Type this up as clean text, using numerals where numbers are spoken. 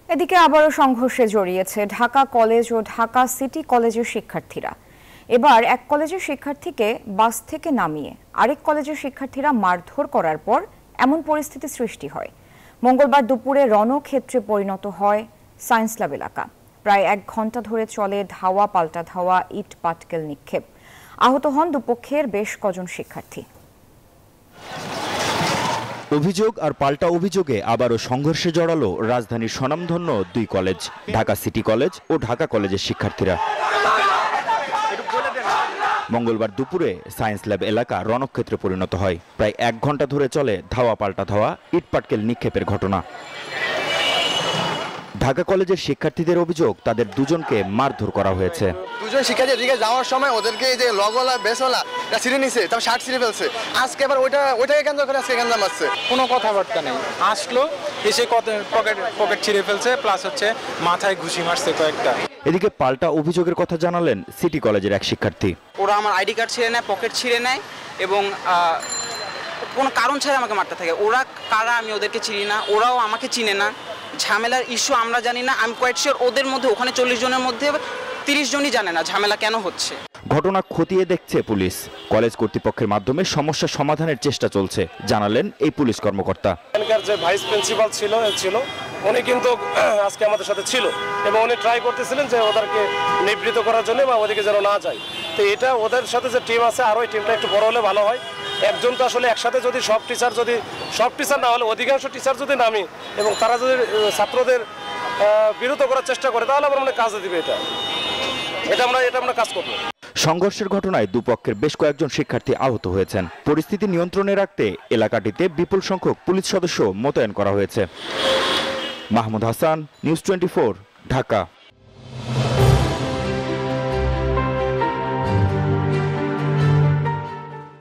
এদিকে আবারও সংঘর্ষে জড়িয়েছে ঢাকা কলেজ ও ঢাকা সিটি কলেজের শিক্ষার্থীরা। এবার এক কলেজের শিক্ষার্থীকে বাস থেকে নামিয়ে আরেক কলেজের শিক্ষার্থীরা মারধর করার পর এমন পরিস্থিতি সৃষ্টি হয়। মঙ্গলবার দুপুরে রণক্ষেত্রে পরিণত হয় সায়েন্স ল্যাব এলাকা। প্রায় 1 ঘন্টা ধরে চলে ধাওয়া পাল্টা ধাওয়া, ইট পাটকেল নিক্ষেপ। আহত হন দুপক্ষের বেশ কজন শিক্ষার্থী। অভিযোগ আর পাল্টা অভিযোগে আবারও সংঘর্ষে জড়ালো রাজধানীর স্বনামধন্য 2 কলেজ, ঢাকা সিটি কলেজ ও ঢাকা কলেজের শিক্ষার্থীরা। মঙ্গলবার দুপুরে সায়েন্স ল্যাব এলাকা রণক্ষেত্রে পরিণত হয়। প্রায় 1 ঘন্টা ধরে চলে ধাওয়া পাল্টা ধাওয়া, ইট পাটকেল নিক্ষেপের ঘটনা। ঢাকা কলেজের শিক্ষার্থীদের অভিযোগ, তাদের দুজনকে মারধর করা হয়েছে। দুজন শিক্ষার্থী এদিকে যাওয়ার সময় ওদেরকে এই যে লগওয়ালা বেসওয়ালা ছিঁড়ে নিছে, তারপর শার্ট ছিঁড়ে ফেলছে। আজকে আবার ওইটাকে কেন্দ্র করে আজকে কেন্দ্র মারছে। কোনো কথাবার্তা নেই, আসলো এসে পকেট ছিঁড়ে ফেলছে, প্লাস হচ্ছে মাথায় ঘুষি মারছে কয়েকটা। এদিকে পাল্টা অভিযোগের কথা জানালেন সিটি কলেজের এক শিক্ষার্থী। ওরা আমার আইডি কার্ড ছিঁড়ে নেয়, পকেট ছিঁড়ে নেয় এবং কোনো কারণ ছাড়া আমাকে মারতে থাকে। ওরা কারা আমি ওদেরকে চিনি না, ওরাও আমাকে চিনে না। ঝামেলার ইস্যু আমরা জানি না। আমি কোয়াইট শিওর ওদের মধ্যে, ওখানে 40 জনের মধ্যে 30 জনই জানে না ঝামেলা কেন হচ্ছে। ঘটনা খতিয়ে দেখছে পুলিশ। কলেজ কর্তৃপক্ষের মাধ্যমে সমস্যা সমাধানের চেষ্টা চলছে, জানালেন এই পুলিশ কর্মকর্তা। এখানকার যে ভাইস প্রিন্সিপাল ছিল উনি কিন্তু আজকে আমাদের সাথে ছিল এবং উনি ট্রাই করতেছিলেন যে ওদেরকে নিবৃত্ত করার জন্য বা ওদিকে যেন না যায়। তো এটা ওদের সাথে যে টিম আছে আর ওই টিমটা একটু বড় হলে ভালো হয়। একজন তো আসলে একসাথে যদি সব টিচার না হলে অধিকাংশ টিচার যদি নামি এবং তারা যদি ছাত্রদের বিরত করার চেষ্টা করে তাহলে আমরা কাজে দিবে। এটা আমরা কাজ করবো। সংঘর্ষের ঘটনায় দুপক্ষের বেশ কয়েকজন শিক্ষার্থী আহত হয়েছেন। পরিস্থিতি নিয়ন্ত্রণে রাখতে এলাকাটিতে বিপুল সংখ্যক পুলিশ সদস্য মোতায়েন করা হয়েছে। মাহমুদ হাসান, নিউজ 24, ঢাকা।